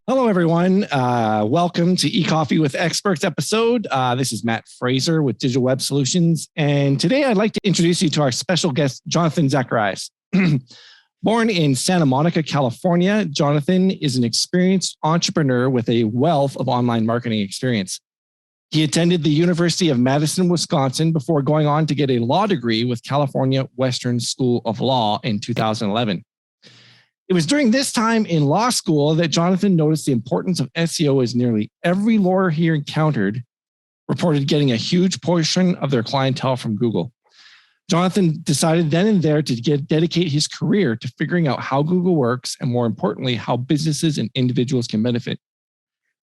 Hello, everyone. Welcome to eCoffee with Experts episode. This is Matt Fraser with Digital Web Solutions. And today I'd like to introduce you to our special guest, Jon Zacharias. Born in Santa Monica, California, Jonathan is an experienced entrepreneur with a wealth of online marketing experience. He attended the University of Madison, Wisconsin, before going on to get a law degree with California Western School of Law in 2011. It was during this time in law school that Jonathan noticed the importance of SEO, as nearly every lawyer he encountered reported getting a huge portion of their clientele from Google. Jonathan decided then and there to dedicate his career to figuring out how Google works and, more importantly, how businesses and individuals can benefit.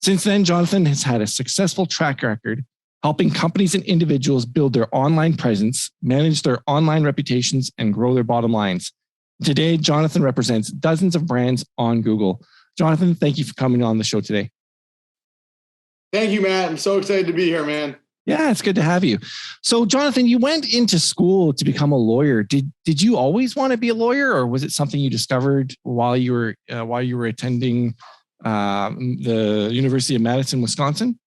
Since then, Jonathan has had a successful track record helping companies and individuals build their online presence, manage their online reputations, and grow their bottom lines. Today, Jonathan represents dozens of brands on Google. Jonathan, thank you for coming on the show today. Thank you, Matt. I'm so excited to be here, man. Yeah, it's good to have you. So, Jonathan, you went into school to become a lawyer. Did you always want to be a lawyer, or was it something you discovered while you were attending the University of Madison, Wisconsin?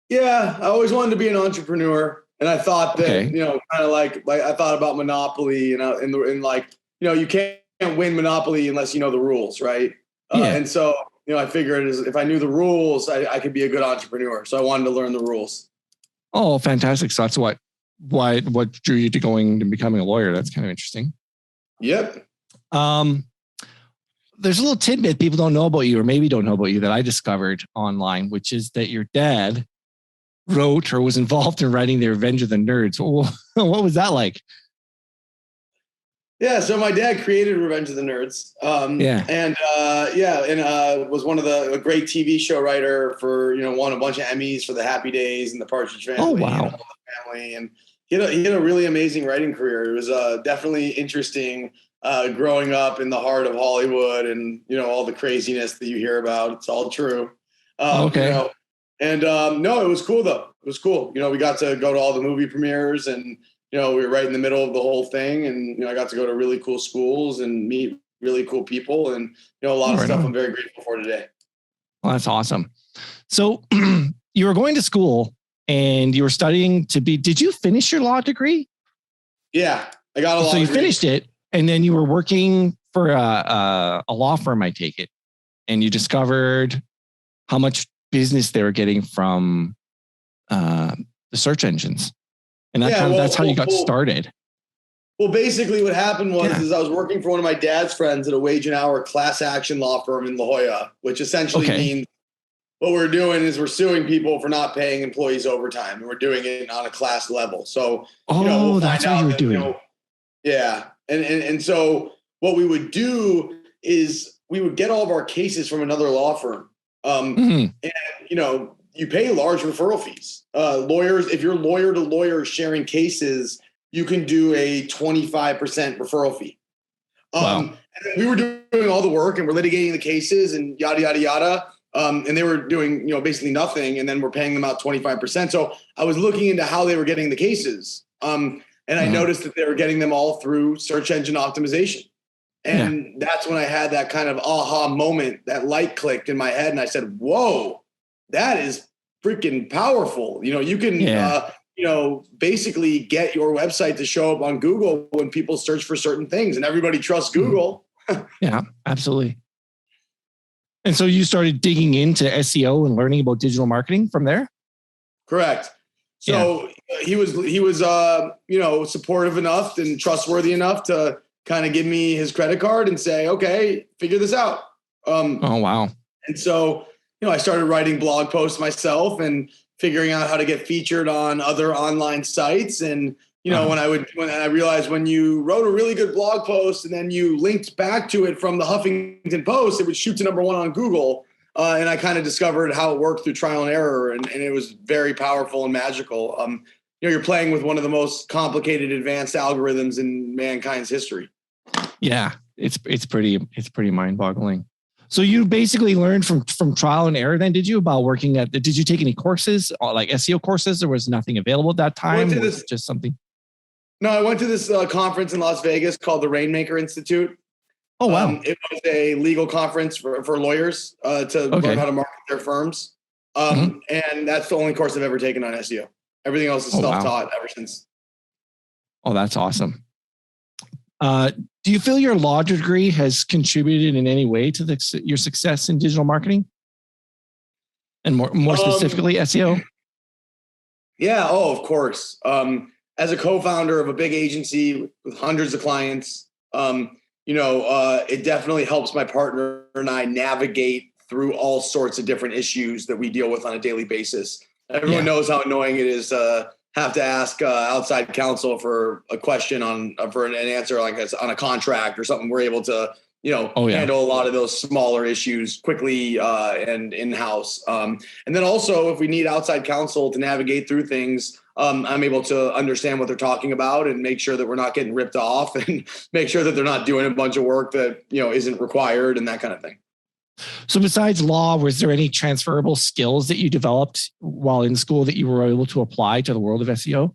Yeah, I always wanted to be an entrepreneur, and I thought that kind of like I thought about Monopoly, and like. You can't win Monopoly unless you know the rules, right? And so, I figured if I knew the rules, I could be a good entrepreneur. So I wanted to learn the rules. Oh, fantastic. So that's what drew you to going and becoming a lawyer. That's kind of interesting. Yep. There's a little tidbit people don't know about you, or maybe don't know about you, that I discovered online, which is that your dad wrote or was involved in writing the Revenge of the Nerds. What was that like? Yeah, so my dad created Revenge of the Nerds, and was one of a great TV show writer for won a bunch of Emmys for the Happy Days and the Partridge Family. Oh wow! And all the family, and he had a really amazing writing career. It was definitely interesting growing up in the heart of Hollywood, and all the craziness that you hear about. It's all true. Okay. It was cool though. It was cool. We got to go to all the movie premieres and. We were right in the middle of the whole thing, and I got to go to really cool schools and meet really cool people, and a lot of stuff I'm very grateful for today. Well, that's awesome. So you were going to school and you were studying to be. Did you finish your law degree? Yeah, I got a law. So you degree. Finished it, and then you were working for a law firm, I take it, and you discovered how much business they were getting from the search engines. And that's how you got started. Well, basically what happened was I was working for one of my dad's friends at a wage and hour class action law firm in La Jolla, which essentially means what we're doing is we're suing people for not paying employees overtime, and we're doing it on a class level. So, that's what you were doing. And so what we would do is we would get all of our cases from another law firm. And, you pay large referral fees. Lawyers, if you're lawyer to lawyer sharing cases, you can do a 25% referral fee. And we were doing all the work and we're litigating the cases and yada, yada, yada. And they were doing, basically nothing. And then we're paying them out 25%. So I was looking into how they were getting the cases. And I noticed that they were getting them all through search engine optimization. And that's when I had that kind of aha moment, that light clicked in my head. And I said, whoa, that is freaking powerful. You can, basically get your website to show up on Google when people search for certain things, and everybody trusts Google. Yeah, absolutely. And so you started digging into SEO and learning about digital marketing from there? Correct. So he was supportive enough and trustworthy enough to kind of give me his credit card and say, okay, figure this out. Oh, wow. And so, I started writing blog posts myself and figuring out how to get featured on other online sites. And, when I realized when you wrote a really good blog post and then you linked back to it from the Huffington Post, it would shoot to number one on Google. And I kind of discovered how it worked through trial and error. And it was very powerful and magical. You're playing with one of the most complicated advanced algorithms in mankind's history. Yeah, it's pretty mind-boggling. So you basically learned from trial and error then, did you, about working did you take any courses, like SEO courses? There was nothing available at that time? Or was it just something? No, I went to this conference in Las Vegas called the Rainmaker Institute. Oh, wow. It was a legal conference for lawyers to learn how to market their firms. And that's the only course I've ever taken on SEO. Everything else is self-taught ever since. Oh, that's awesome. Do you feel your law degree has contributed in any way to your success in digital marketing? And more specifically, SEO? Yeah. Oh, of course. As a co-founder of a big agency with hundreds of clients, it definitely helps my partner and I navigate through all sorts of different issues that we deal with on a daily basis. Everyone knows how annoying it is to have to ask outside counsel for a question for an answer like this on a contract or something. We're able to, handle a lot of those smaller issues quickly and in-house. And then also if we need outside counsel to navigate through things, I'm able to understand what they're talking about and make sure that we're not getting ripped off and make sure that they're not doing a bunch of work that, isn't required and that kind of thing. So besides law, was there any transferable skills that you developed while in school that you were able to apply to the world of SEO?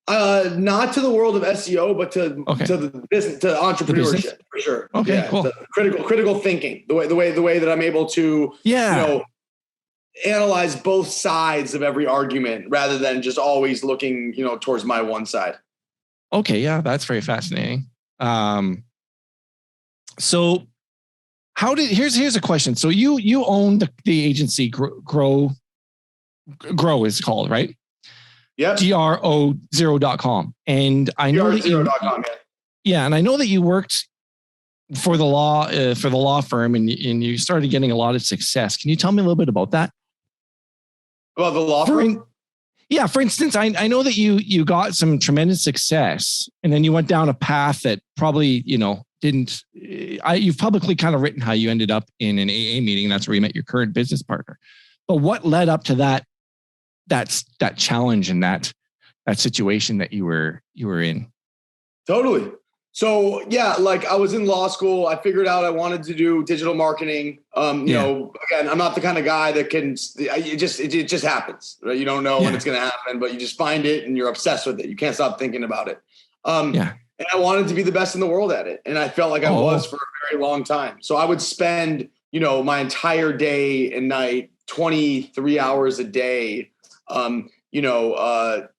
Not to the world of SEO, but to the business, to entrepreneurship for sure. Okay, cool. Critical thinking, the way that I'm able to, analyze both sides of every argument rather than just always looking, towards my one side. Okay. Yeah. That's very fascinating. So here's a question. So you own the agency Gr0 is called, right? Yep. Gr0.com. And I know that and I know that you worked for the law firm and you started getting a lot of success. Can you tell me a little bit about that? About the law firm? Yeah. For instance, I know that you got some tremendous success and then you went down a path that probably, you've publicly kind of written how you ended up in an AA meeting. And that's where you met your current business partner. But what led up to that challenge and that situation that you were in? Totally. So like I was in law school. I figured out I wanted to do digital marketing. Again, I'm not the kind of guy that can. It just happens. Right? You don't know when it's going to happen, but you just find it and you're obsessed with it. You can't stop thinking about it. And I wanted to be the best in the world at it, and I felt like I was for a very long time. So I would spend my entire day and night, 23 hours a day,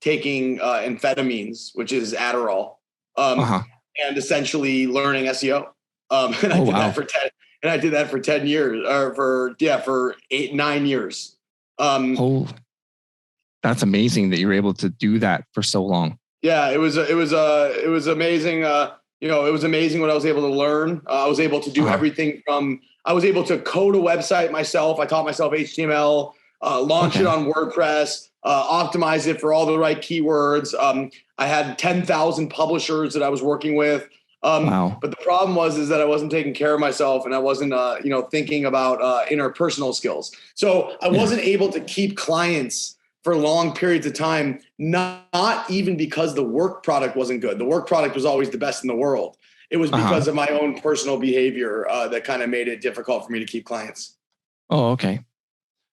taking amphetamines, which is Adderall. And essentially learning SEO. And I did that for 10 years or for 8-9 years. That's amazing that you were able to do that for so long. Yeah, it was amazing. It was amazing what I was able to learn. I was able to do everything I was able to code a website myself. I taught myself HTML, launch it on WordPress, optimize it for all the right keywords. I had 10,000 publishers that I was working with. But the problem is that I wasn't taking care of myself and I wasn't, thinking about interpersonal skills. So I wasn't able to keep clients for long periods of time, not even because the work product wasn't good. The work product was always the best in the world. It was because of my own personal behavior that kind of made it difficult for me to keep clients. Oh, okay.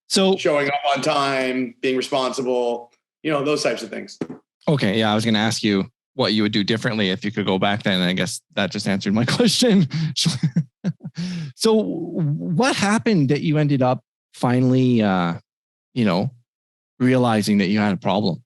So showing up on time, being responsible, those types of things. Okay. Yeah. I was going to ask you what you would do differently if you could go back then. And I guess that just answered my question. So what happened that you ended up finally, realizing that you had a problem?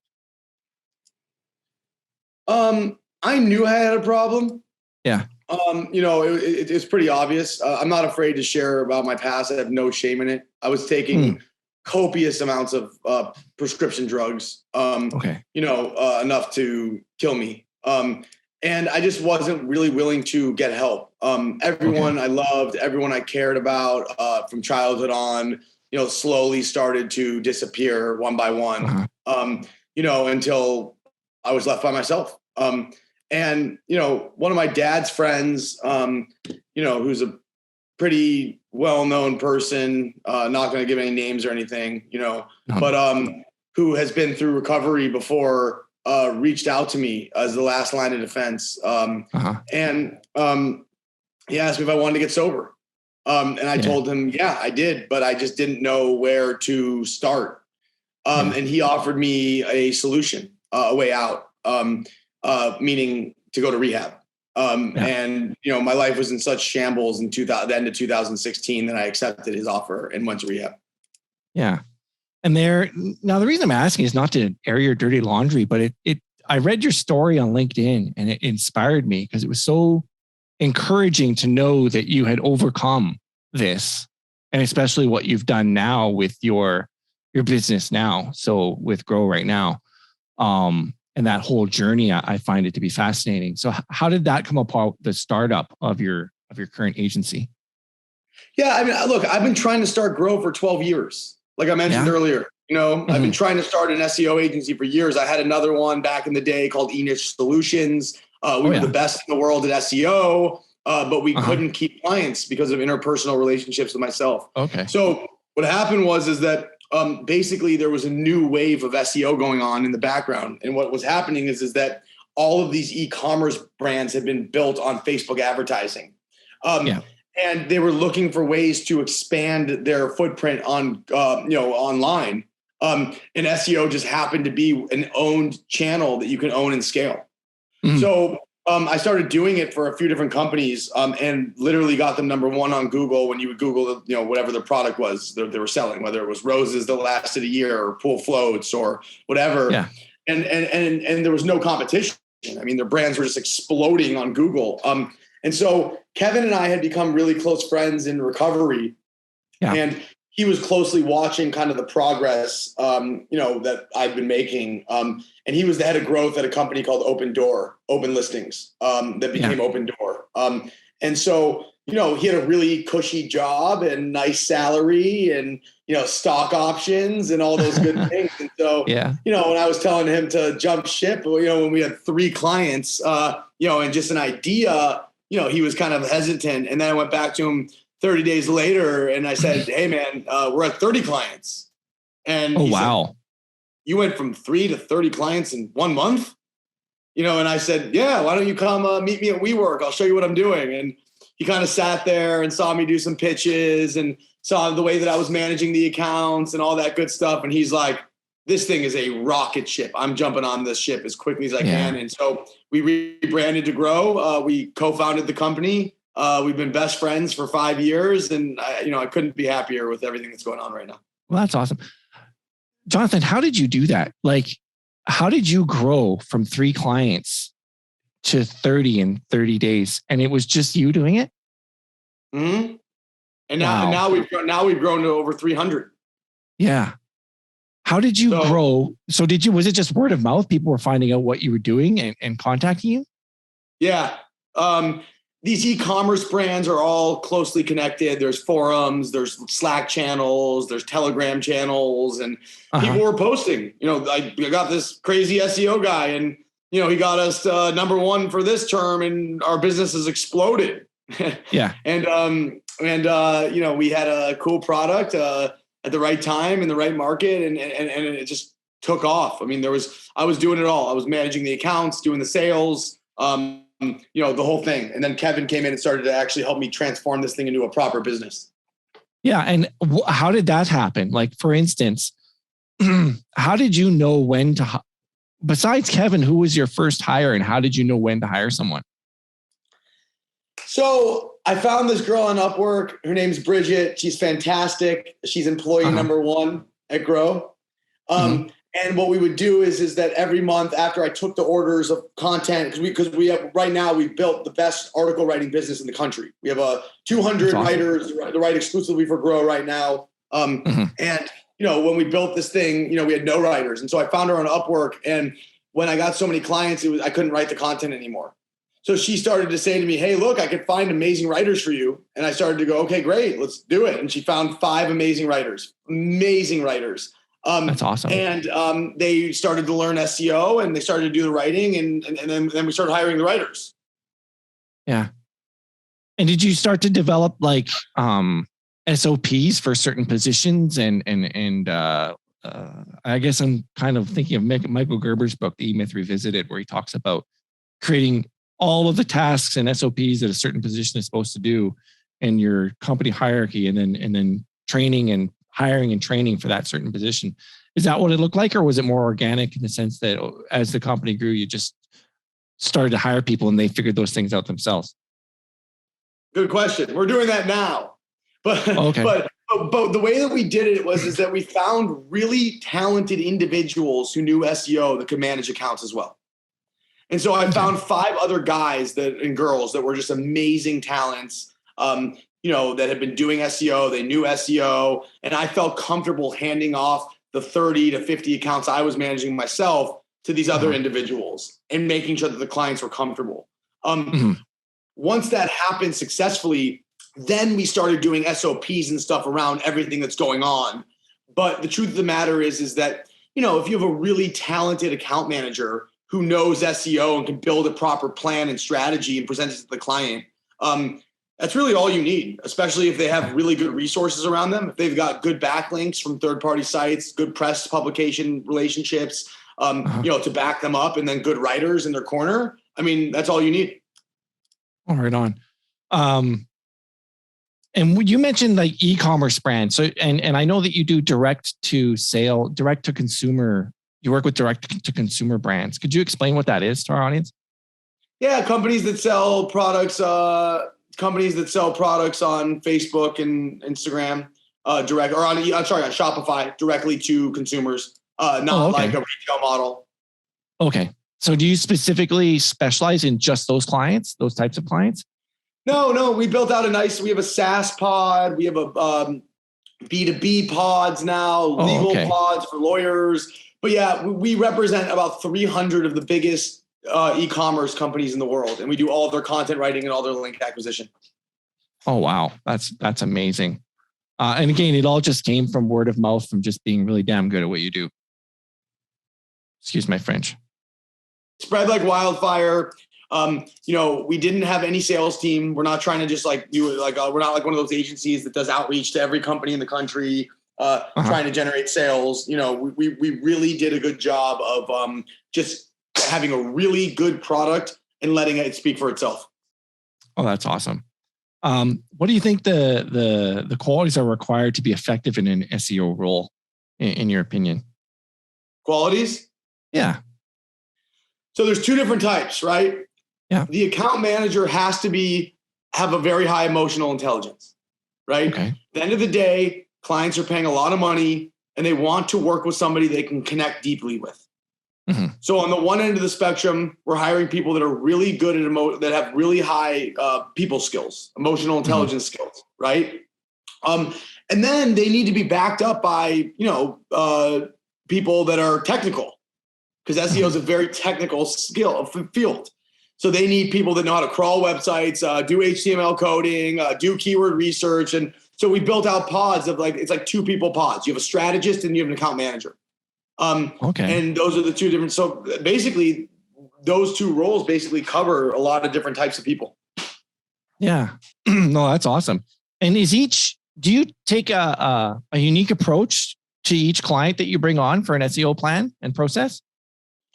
I knew I had a problem. Yeah. It's pretty obvious. I'm not afraid to share about my past. I have no shame in it. I was taking copious amounts of prescription drugs, enough to kill me. And I just wasn't really willing to get help. Everyone I loved, everyone I cared about from childhood on, slowly started to disappear one by one, until I was left by myself. And, one of my dad's friends, who's a pretty well-known person, not going to give any names or anything, but who has been through recovery before, reached out to me as the last line of defense. And he asked me if I wanted to get sober. And I told him, yeah, I did, but I just didn't know where to start. And he offered me a solution, a way out, meaning to go to rehab. And, my life was in such shambles in the end of 2016 that I accepted his offer and went to rehab. Yeah. And now the reason I'm asking is not to air your dirty laundry, but I read your story on LinkedIn and it inspired me because it was so encouraging to know that you had overcome this, and especially what you've done now with your business now. So with Gr0 right now, and that whole journey, I find it to be fascinating. So how did that come apart, the startup of your current agency? Yeah, I mean, look, I've been trying to start Gr0 for 12 years. Like I mentioned earlier, I've been trying to start an SEO agency for years. I had another one back in the day called eNiche Solutions. We were the best in the world at SEO, but we couldn't keep clients because of interpersonal relationships with myself. Okay. So what happened is that basically there was a new wave of SEO going on in the background. And what was happening is that all of these e-commerce brands had been built on Facebook advertising. And they were looking for ways to expand their footprint on, online. And SEO just happened to be an owned channel that you can own and scale. So I started doing it for a few different companies and literally got them number one on Google when you would Google, whatever their product was that they were selling, whether it was roses that lasted a year or pool floats or whatever. Yeah. And there was no competition. I mean, their brands were just exploding on Google. And so Kevin and I had become really close friends in recovery. Yeah. And he was closely watching kind of the progress, that I've been making. And he was the head of growth at a company called Open Listings, that became Open Door. And so, he had a really cushy job and nice salary and, stock options and all those good things. And so, when I was telling him to jump ship, when we had 3 clients, and just an idea, he was kind of hesitant. And then I went back to him 30 days later and I said, hey man, we're at 30 clients. And he said, you went from 3 to 30 clients in 1 month? And I said, yeah, why don't you come meet me at WeWork? I'll show you what I'm doing. And he kind of sat there and saw me do some pitches and saw the way that I was managing the accounts and all that good stuff. And he's like, this thing is a rocket ship. I'm jumping on this ship as quickly as I can. And so we rebranded to Gr0. We co-founded the company. We've been best friends for 5 years. And I couldn't be happier with everything that's going on right now. Well, that's awesome. Jonathan, how did you do that? Like, how did you grow from 3 clients to 30 in 30 days? And it was just you doing it? Mm-hmm. And now we've grown to over 300. Yeah. How did you grow? So was it just word of mouth? People were finding out what you were doing and contacting you? Yeah. These e-commerce brands are all closely connected. There's forums, there's Slack channels, there's Telegram channels, and people were posting, I got this crazy SEO guy and, he got us number one for this term and our business has exploded. Yeah. And we had a cool product at the right time in the right market and it just took off. I mean, I was doing it all. I was managing the accounts, doing the sales, the whole thing. And then Kevin came in and started to actually help me transform this thing into a proper business. Yeah. And how did that happen? Like, for instance, how did you know when to, besides Kevin, who was your first hire and how did you know when to hire someone? So I found this girl on Upwork. Her name's Bridget. She's fantastic. She's employee number one at Gr0. And what we would do is that every month after I took the orders of content, because we have right now, we've built the best article writing business in the country. We have 200 writers that write exclusively for Gr0 right now. And, when we built this thing, we had no writers. And so I found her on Upwork. And when I got so many clients, I couldn't write the content anymore. So she started to say to me, hey, look, I could find amazing writers for you. And I started to go, okay, great, let's do it. And she found 5 amazing writers. That's awesome. And they started to learn SEO and they started to do the writing and then we started hiring the writers. Yeah. And did you start to develop like SOPs for certain positions and I guess I'm kind of thinking of Michael Gerber's book, The E-Myth Revisited, where he talks about creating all of the tasks and SOPs that a certain position is supposed to do in your company hierarchy and then training and hiring and training for that certain position. Is that what it looked like? Or was it more organic in the sense that as the company grew, you just started to hire people and they figured those things out themselves? Good question. We're doing that now. But, okay. but the way that we did it is that we found really talented individuals who knew SEO that could manage accounts as well. And so I found 5 other guys and girls that were just amazing talents, that had been doing SEO. They knew SEO, and I felt comfortable handing off the 30 to 50 accounts I was managing myself to these other individuals and making sure that the clients were comfortable. Once that happened successfully, then we started doing SOPs and stuff around everything that's going on. But the truth of the matter is that, if you have a really talented account manager who knows SEO and can build a proper plan and strategy and present it to the client, that's really all you need, especially if they have really good resources around them. If they've got good backlinks from third-party sites, good press publication relationships, to back them up, and then good writers in their corner. I mean, that's all you need. All right on. And you mentioned like e-commerce brands. So, and I know that you do direct to consumer. You work with direct to consumer brands. Could you explain what that is to our audience? Yeah, companies that sell products on Facebook and Instagram, on Shopify directly to consumers, not like a retail model. Okay. So do you specifically specialize in just those clients, those types of clients? No, we built out we have a SaaS pod. We have a B2B pods now, legal pods for lawyers. But yeah, we represent about 300 of the biggest e-commerce companies in the world. And we do all of their content writing and all their link acquisition. Oh, wow. That's amazing. And again, it all just came from word of mouth, from just being really damn good at what you do. Excuse my French. Spread like wildfire. We didn't have any sales team. We're not trying to just we're not like one of those agencies that does outreach to every company in the country, trying to generate sales. We really did a good job of just having a really good product and letting it speak for itself. Oh, that's awesome. What do you think the qualities are required to be effective in an SEO role, in your opinion? Qualities? Yeah. So there's 2 different types, right? Yeah. The account manager has to have a very high emotional intelligence, right? Okay. At the end of the day, clients are paying a lot of money and they want to work with somebody they can connect deeply with. Mm-hmm. So on the one end of the spectrum, we're hiring people that are really good at that have really high people skills, emotional intelligence skills, right? And then they need to be backed up by, people that are technical, because SEO is a very technical field. So they need people that know how to crawl websites, do HTML coding, do keyword research. And so we built out pods of it's like 2 people pods. You have a strategist and you have an account manager. And those are the 2 different. So basically those 2 roles basically cover a lot of different types of people. Yeah. No, that's awesome. And do you take a unique approach to each client that you bring on for an SEO plan and process?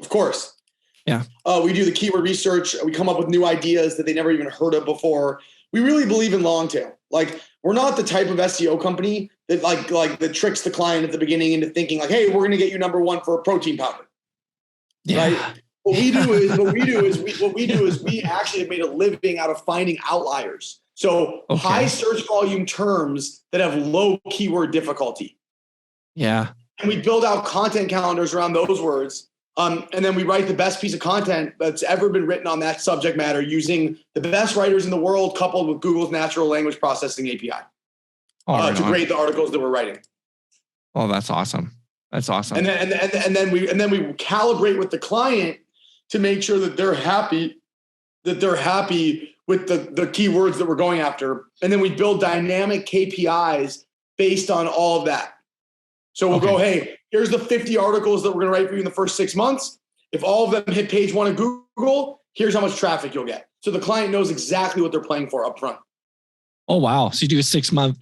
Of course. Yeah. We do the keyword research. We come up with new ideas that they never even heard of before. We really believe in long tail. We're not the type of SEO company that that tricks the client at the beginning into thinking hey, we're going to get you number 1 for a protein powder. Yeah. Right. What we do is we actually have made a living out of finding outliers. So high search volume terms that have low keyword difficulty. Yeah. And we build out content calendars around those words. And then we write the best piece of content that's ever been written on that subject matter using the best writers in the world, coupled with Google's natural language processing API to grade the articles that we're writing. Oh, that's awesome. That's awesome. And then we calibrate with the client to make sure that they're happy with the keywords that we're going after. And then we build dynamic KPIs based on all of that. So we'll go, hey, here's the 50 articles that we're going to write for you in the first 6 months. If all of them hit page 1 of Google, here's how much traffic you'll get. So the client knows exactly what they're playing for up front. Oh, wow. So you do a 6 month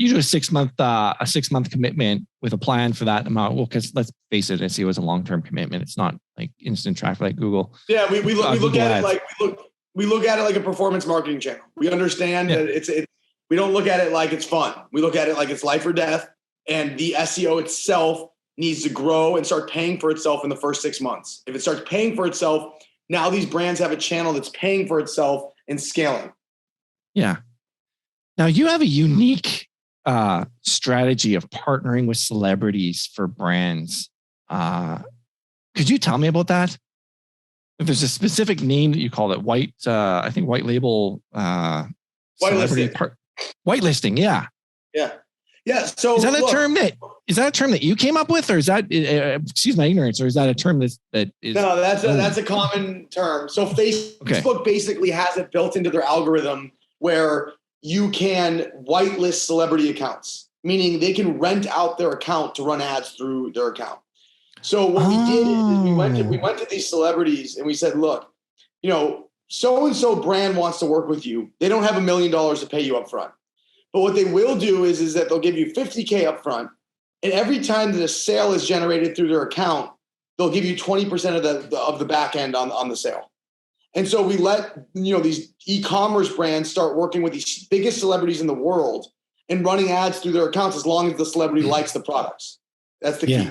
commitment with a plan for that amount. Well, because let's face it, SEO is a long-term commitment. It's not like instant traffic like Google. Yeah. We look at it like a performance marketing channel. We understand that we don't look at it like it's fun. We look at it like it's life or death. And the SEO itself needs to grow and start paying for itself in the first 6 months. If it starts paying for itself, Now these brands have a channel that's paying for itself and scaling. Yeah. Now you have a unique strategy of partnering with celebrities for brands. Could you tell me about that? If there's a specific name that you call it, I think white label, whitelisting. Yeah. Yeah. Yeah. So is that a term that you came up with, or is that, excuse my ignorance, or is that a term that is? No, that's a common term. So Facebook basically has it built into their algorithm where you can whitelist celebrity accounts, meaning they can rent out their account to run ads through their account. So what we did is we went to these celebrities and we said, look, so-and-so brand wants to work with you. They don't have $1 million to pay you up front. But what they will do is that they'll give you $50K up front. And every time that a sale is generated through their account, they'll give you 20% of the back end on the sale. And so we let these e-commerce brands start working with these biggest celebrities in the world and running ads through their accounts as long as the celebrity likes the products. That's the key.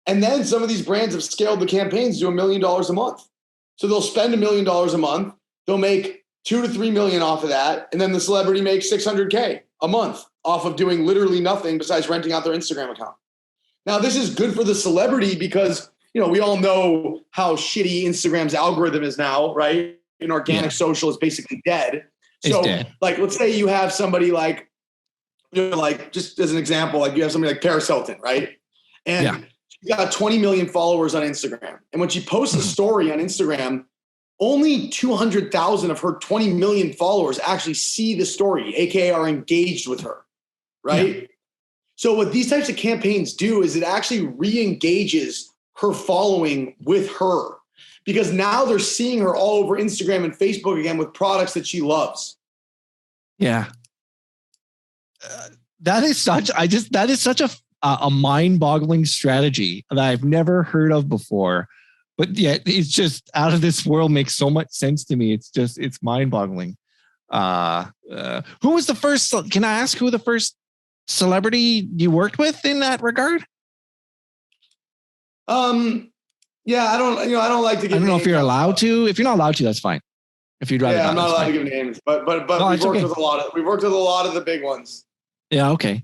And then some of these brands have scaled the campaigns to $1 million a month. So they'll spend $1 million a month. They'll make $2 to $3 million off of that. And then the celebrity makes $600K a month off of doing literally nothing besides renting out their Instagram account. Now, this is good for the celebrity because, we all know how shitty Instagram's algorithm is now, right? And organic social is basically dead. So like, let's say you have somebody like, just as an example, like you have somebody like Paris Hilton, right? And she got 20 million followers on Instagram. And when she posts a story on Instagram, only 200,000 of her 20 million followers actually see the story, AKA are engaged with her, right? Yeah. So what these types of campaigns do is it actually re-engages her following with her because now they're seeing her all over Instagram and Facebook again with products that she loves. Yeah. That is such a mind-boggling strategy that I've never heard of before. But yeah, it's just out of this world, makes so much sense to me. It's mind-boggling. Who was the first? Can I ask who the first celebrity you worked with in that regard? Yeah, I don't like to give. I don't know if you're allowed to. If you're not allowed to, that's fine. If you'd rather, I'm not allowed to give names. But we've worked with a lot. We've worked with a lot of the big ones. Yeah. Okay.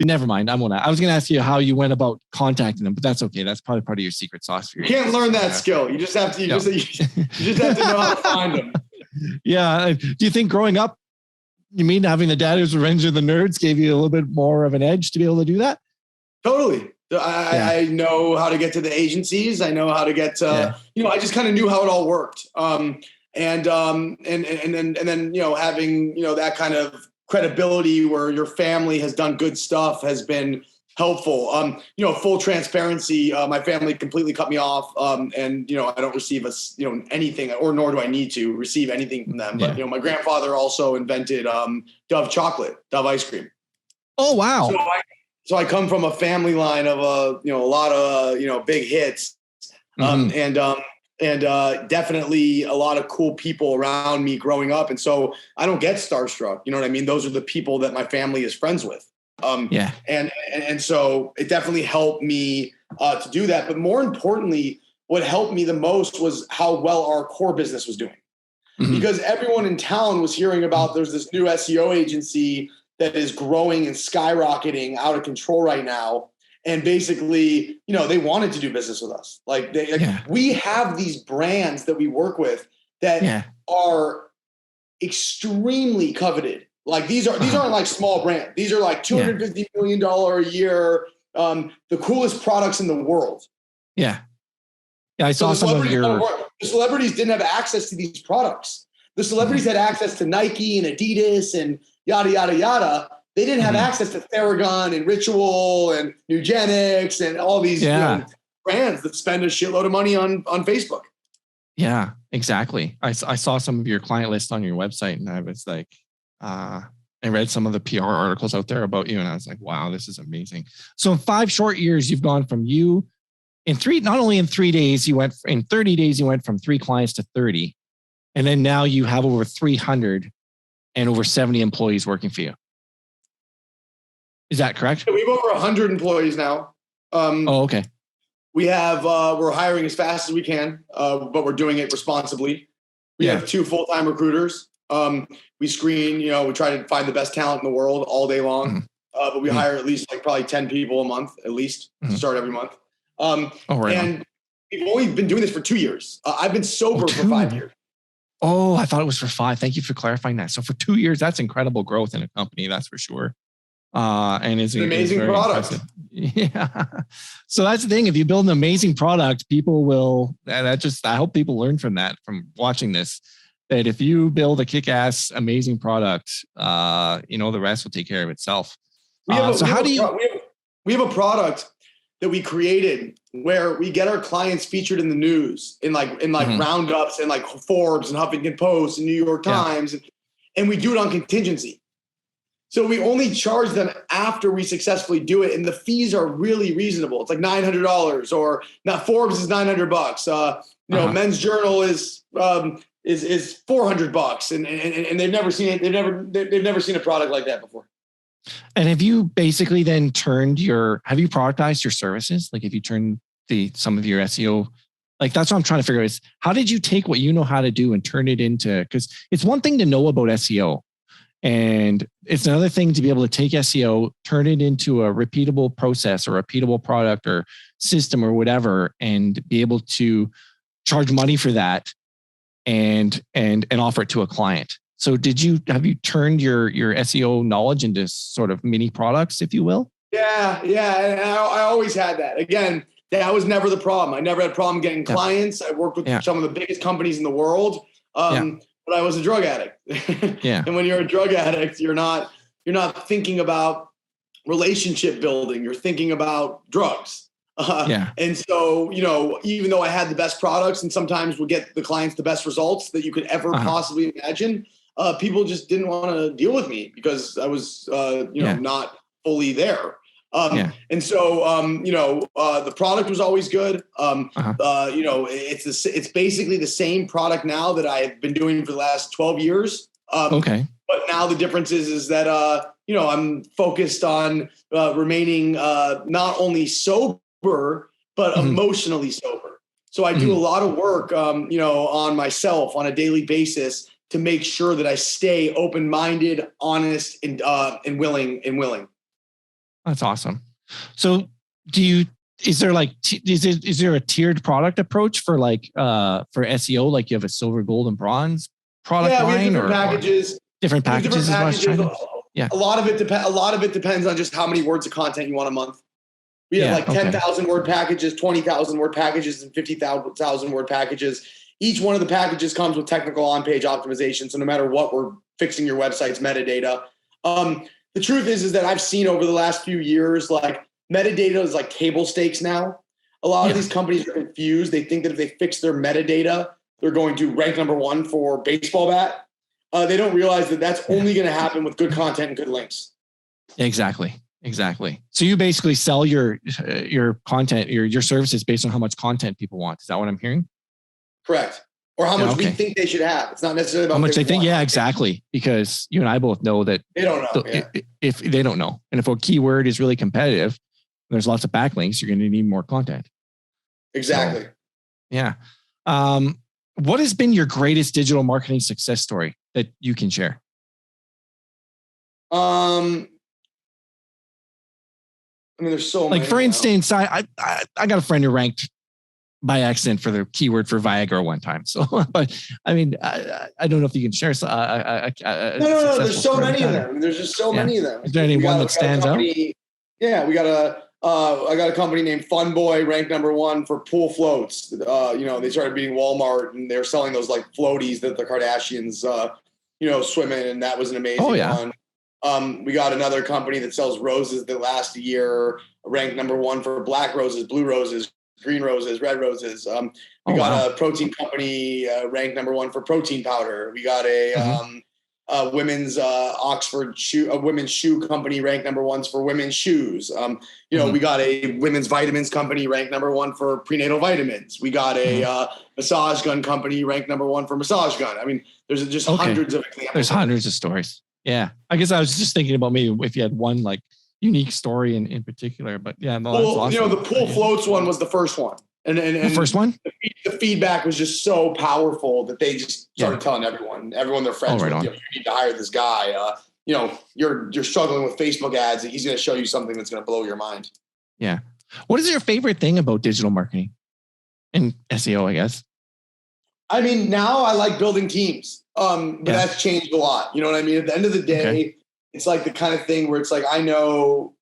Never mind. I was going to ask you how you went about contacting them, but that's okay. That's probably part of your secret sauce. You can't learn that skill. You just have to. You just have to know how to find them. Yeah. Do you think growing up, having the Dad Who's Revenge of the Nerds gave you a little bit more of an edge to be able to do that? Totally. I know how to get to the agencies. I know how to get to. I just kind of knew how it all worked. And then having that kind of credibility where your family has done good stuff has been helpful. Full transparency. My family completely cut me off. And I don't receive anything, or nor do I need to receive anything from them. But my grandfather also invented Dove ice cream. Oh wow! So I come from a family line of a lot of big hits, and definitely a lot of cool people around me growing up. And so I don't get starstruck. You know what I mean? Those are the people that my family is friends with. And so it definitely helped me to do that. But more importantly, what helped me the most was how well our core business was doing. Mm-hmm. Because everyone in town was hearing about there's this new SEO agency that is growing and skyrocketing out of control right now. And basically, they wanted to do business with us. We have these brands that we work with that are extremely coveted. Like these aren't like small brands. These are like $250 million a year, the coolest products in the world. Yeah. Yeah, I saw some of your. The celebrities didn't have access to these products. The celebrities had access to Nike and Adidas and yada yada yada. They didn't have access to Theragun and Ritual and Nugenics and all these brands that spend a shitload of money on Facebook. Yeah, exactly. I saw some of your client list on your website, and I was like, I read some of the PR articles out there about you, and I was like, wow, this is amazing. So in 5 short years, you've gone from not only in 3 days, in 30 days, you went from 3 clients to 30. And then now you have over 300 and over 70 employees working for you. Is that correct? We have over 100 employees now. Okay. We have, we're hiring as fast as we can, but we're doing it responsibly. We have 2 full-time recruiters. We screen, we try to find the best talent in the world all day long. But we hire at least probably 10 people a month, at least to start every month. And we've only been doing this for 2 years. I've been sober for 5 years. Oh, I thought it was for 5. Thank you for clarifying that. So for 2 years, that's incredible growth in a company. That's for sure. And it's an amazing product. Impressive. Yeah. So that's the thing. If you build an amazing product, people will, I hope people learn from that, from watching this, that if you build a kick-ass, amazing product, the rest will take care of itself. We have a product that we created where we get our clients featured in the news in roundups and like Forbes and Huffington Post and New York Times. And we do it on contingency. So we only charge them after we successfully do it. And the fees are really reasonable. It's like $900 or not. Forbes is $900. Men's Journal is $400 and they've never seen it. They've never seen a product like that before. And have you basically then have you productized your services? Like if you turn some of your SEO, like that's what I'm trying to figure out is how did you take what you know how to do and turn it into, because it's one thing to know about SEO and it's another thing to be able to take SEO, turn it into a repeatable process or repeatable product or system or whatever, and be able to charge money for that and offer it to a client. So have you turned your SEO knowledge into sort of mini products, if you will? Yeah. And I always had that. Again, that was never the problem. I never had a problem getting clients. I worked with some of the biggest companies in the world, but I was a drug addict. And when you're a drug addict, you're not thinking about relationship building. You're thinking about drugs. And so, even though I had the best products and sometimes would get the clients the best results that you could ever possibly imagine, people just didn't want to deal with me because I was, not fully there. And so, the product was always good. It's basically the same product now that I've been doing for the last 12 years. But now the difference is that, I'm focused on remaining not only sober, but emotionally sober. So I do a lot of work, on myself on a daily basis to make sure that I stay open-minded, honest, and willing. That's awesome. So is there a tiered product approach for for SEO? Like you have a silver, gold, and bronze product line? We have different packages. Different packages is what I was trying to... Yeah. A lot of it depends on just how many words of content you want a month. We have 10,000 word packages, 20,000 word packages, and 50,000 word packages. Each one of the packages comes with technical on-page optimization. So no matter what, we're fixing your website's metadata. The truth is that I've seen over the last few years, like metadata is like table stakes now. A lot of these companies are confused. They think that if they fix their metadata, they're going to rank number 1 for baseball bat. They don't realize that that's only going to happen with good content and good links. Exactly. So you basically sell your content, your services based on how much content people want. Is that what I'm hearing? Correct. Or how much we think they should have. It's not necessarily about how much they think. Yeah, exactly. Because you and I both know that they don't know. If they don't know, and if a keyword is really competitive, there's lots of backlinks. You're going to need more content. Exactly. So, what has been your greatest digital marketing success story that you can share? There's so many. Like for instance, I got a friend who ranked by accident for the keyword for Viagra one time. So, but I don't know if you can share. No. There's so many of them. There's just so many of them. Is there any one that stands out? Yeah, I got a company named Fun Boy ranked number 1 for pool floats. They started beating Walmart and they're selling those like floaties that the Kardashians, swim in. And that was an amazing one. We got another company that sells roses that last a year, ranked number 1 for black roses, blue roses, green roses, red roses. We got a protein company ranked number 1 for protein powder. We got a women's women's shoe company ranked number 1 for women's shoes. We got a women's vitamins company ranked number 1 for prenatal vitamins. We got a massage gun company ranked number 1 for massage gun. There's just hundreds of examples. There's hundreds of stories. Yeah. I guess I was just thinking about maybe if you had one like unique story in particular. But yeah, no, that's awesome. You know, the pool floats one was the first one. And the first one? The feedback was just so powerful that they just started telling everyone their friends, you need to hire this guy. You know, you're struggling with Facebook ads, and he's going to show you something that's going to blow your mind. Yeah. What is your favorite thing about digital marketing and SEO, I guess? I mean, now I like building teams, but that's changed a lot. You know what I mean? At the end of the day, it's like the kind of thing where it's like, I know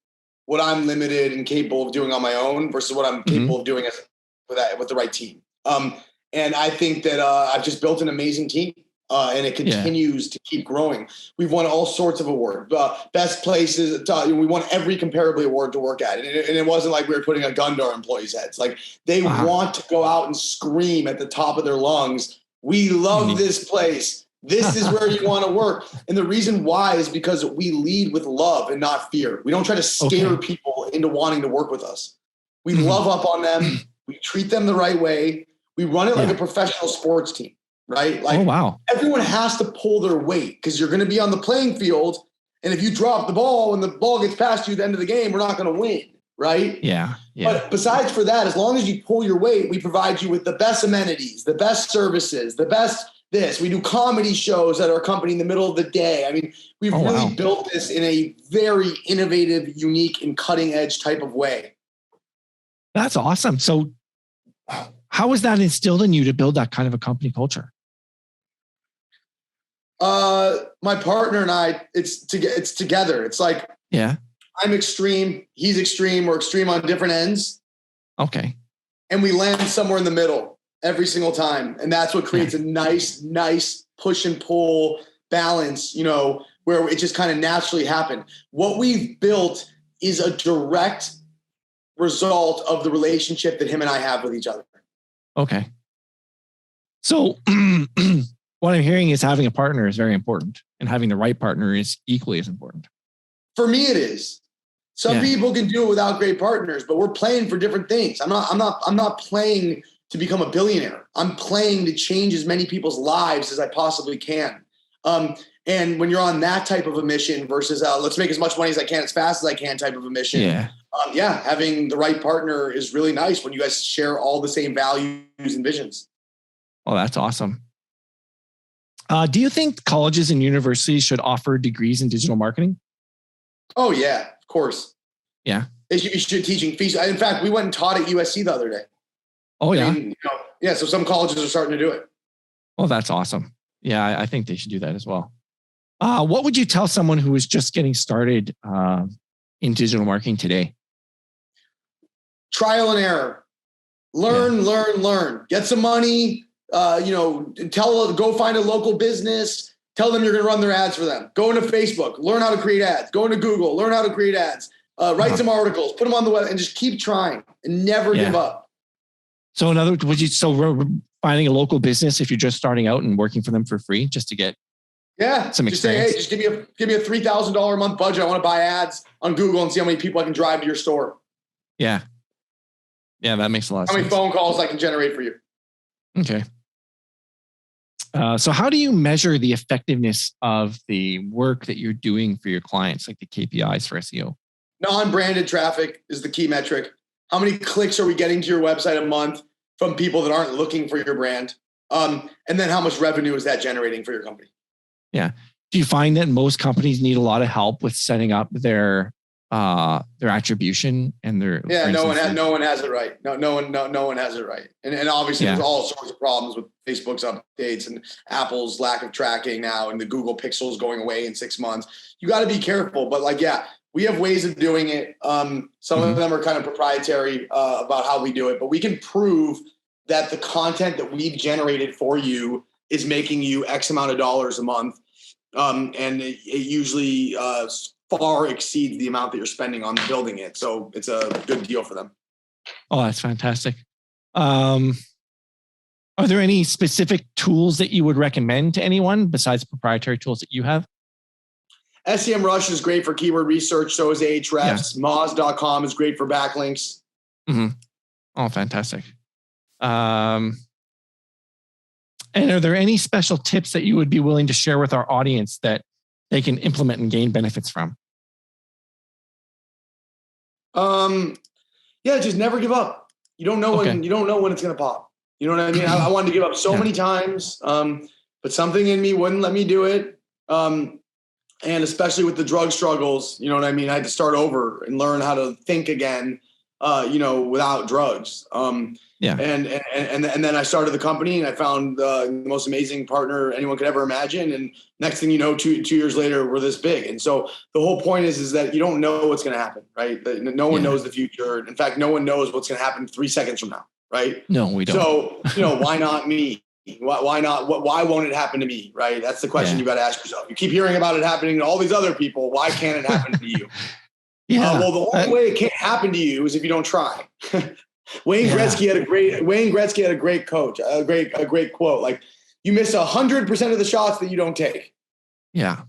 what I'm limited and capable of doing on my own versus what I'm capable of doing with the right team. And I think that I've just built an amazing team, and it continues to keep growing. We've won all sorts of awards, best places. We won every comparably award to work at. And it wasn't like we were putting a gun to our employees' heads. Like they want to go out and scream at the top of their lungs, we love this place. This is where you want to work. And the reason why is because we lead with love and not fear. We don't try to scare people into wanting to work with us. We love up on them. We treat them the right way. We run it like a professional sports team, right? Like everyone has to pull their weight because you're going to be on the playing field. And if you drop the ball and the ball gets past you at the end of the game, we're not going to win, right? Yeah. But besides for that, as long as you pull your weight, we provide you with the best amenities, the best services, the best this. We do comedy shows at our company in the middle of the day. I mean, we've really built this in a very innovative, unique, and cutting edge type of way. That's awesome. So how was that instilled in you to build that kind of a company culture? My partner and I, it's together. It's like, I'm extreme. He's extreme. We're extreme on different ends. Okay. And we land somewhere in the middle every single time. And that's what creates a nice push and pull balance, you know, where it just kind of naturally happened. What we've built is a direct result of the relationship that him and I have with each other. Okay. So what I'm hearing is having a partner is very important, and having the right partner is equally as important. For me, it is. Some people can do it without great partners, but we're playing for different things. I'm not playing to become a billionaire. I'm playing to change as many people's lives as I possibly can. And when you're on that type of a mission versus let's make as much money as I can as fast as I can type of a mission, having the right partner is really nice when you guys share all the same values and visions. Oh, that's awesome. Do you think colleges and universities should offer degrees in digital marketing? Oh, yeah, of course. Yeah. They should be teaching fees. In fact, we went and taught at USC the other day. Oh, yeah. So some colleges are starting to do it. Well, that's awesome. Yeah, I think they should do that as well. What would you tell someone who is just getting started in digital marketing today? Trial and error. Learn. Get some money. Go find a local business. Tell them you're going to run their ads for them. Go into Facebook. Learn how to create ads. Go into Google. Learn how to create ads. Write some articles. Put them on the web and just keep trying and never give up. So in other words, finding a local business if you're just starting out and working for them for free just to get some experience. Just say, hey, just give me a $3,000 a month budget. I want to buy ads on Google and see how many people I can drive to your store. Yeah. Yeah, that makes a lot of sense. How many phone calls I can generate for you. Okay. So how do you measure the effectiveness of the work that you're doing for your clients, like the KPIs for SEO? Non-branded traffic is the key metric. How many clicks are we getting to your website a month from people that aren't looking for your brand? And then how much revenue is that generating for your company? Yeah. Do you find that most companies need a lot of help with setting up their attribution and their no one has it right. No one has it right. And obviously there's all sorts of problems with Facebook's updates and Apple's lack of tracking now and the Google Pixels going away in 6 months. You got to be careful, but we have ways of doing it. Some of them are kind of proprietary about how we do it, but we can prove that the content that we've generated for you is making you X amount of dollars a month. And it usually far exceeds the amount that you're spending on building it. So it's a good deal for them. Oh, that's fantastic. Are there any specific tools that you would recommend to anyone besides proprietary tools that you have? SEMrush is great for keyword research. So is Ahrefs. Moz.com is great for backlinks. Mm-hmm. Oh, fantastic. And are there any special tips that you would be willing to share with our audience that they can implement and gain benefits from? Yeah, just never give up. You don't know when it's gonna pop. You know what I mean? I wanted to give up so many times, but something in me wouldn't let me do it. And especially with the drug struggles, you know what I mean? I had to start over and learn how to think again, without drugs. And then I started the company, and I found the most amazing partner anyone could ever imagine. And next thing you know, two years later, we're this big. And so the whole point is that you don't know what's going to happen, right? No one knows the future. In fact, no one knows what's going to happen 3 seconds from now, right? No, we don't. So, why not me? Why not? Why won't it happen to me? Right? That's the question you got to ask yourself. You keep hearing about it happening to all these other people. Why can't it happen to you? Well, the only way it can't happen to you is if you don't try. Wayne Gretzky had a great coach, a great quote. Like, you miss 100% of the shots that you don't take. Yeah.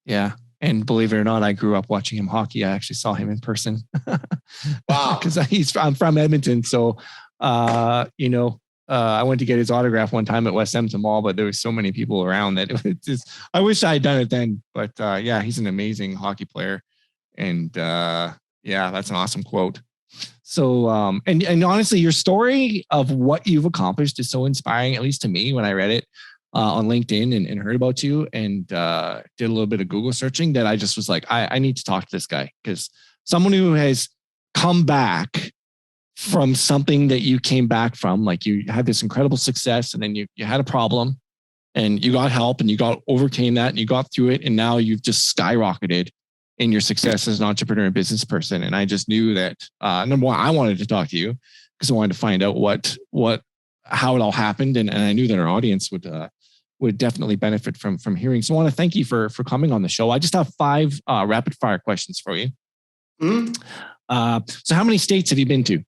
Yeah. And believe it or not, I grew up watching him hockey. I actually saw him in person. Wow. Because I'm from Edmonton. So, I went to get his autograph one time at West Edmonton Mall, but there was so many people around that it was just, I wish I had done it then. But he's an amazing hockey player. And that's an awesome quote. So, and honestly, your story of what you've accomplished is so inspiring, at least to me, when I read it on LinkedIn and heard about you and did a little bit of Google searching, that I just was like, I need to talk to this guy, because someone who has come back from something that you came back from, like you had this incredible success, and then you had a problem and you got help and you overcame that and you got through it. And now you've just skyrocketed in your success as an entrepreneur and business person. And I just knew that, number one, I wanted to talk to you because I wanted to find out how it all happened. And I knew that our audience would definitely benefit from hearing. So I want to thank you for coming on the show. I just have 5 rapid fire questions for you. Mm-hmm. So how many states have you been to?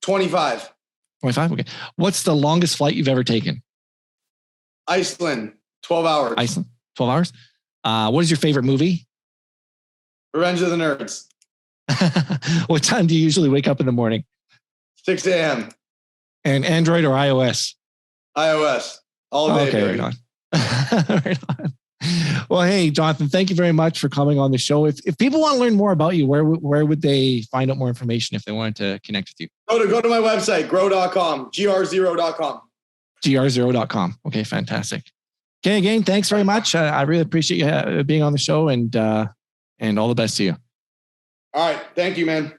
25. 25. Okay. What's the longest flight you've ever taken? Iceland, 12 hours. Iceland, 12 hours. What is your favorite movie? Revenge of the Nerds. What time do you usually wake up in the morning? 6 a.m. And Android or iOS? iOS. All day. Okay, right on. Right on. Well, hey, Jonathan, thank you very much for coming on the show. If people want to learn more about you, where would they find out more information if they wanted to connect with you? Go to my website, Gr0.com, Gr0.com. Gr0.com. Okay, fantastic. Okay, again, thanks very much. I really appreciate you being on the show, and all the best to you. All right. Thank you, man.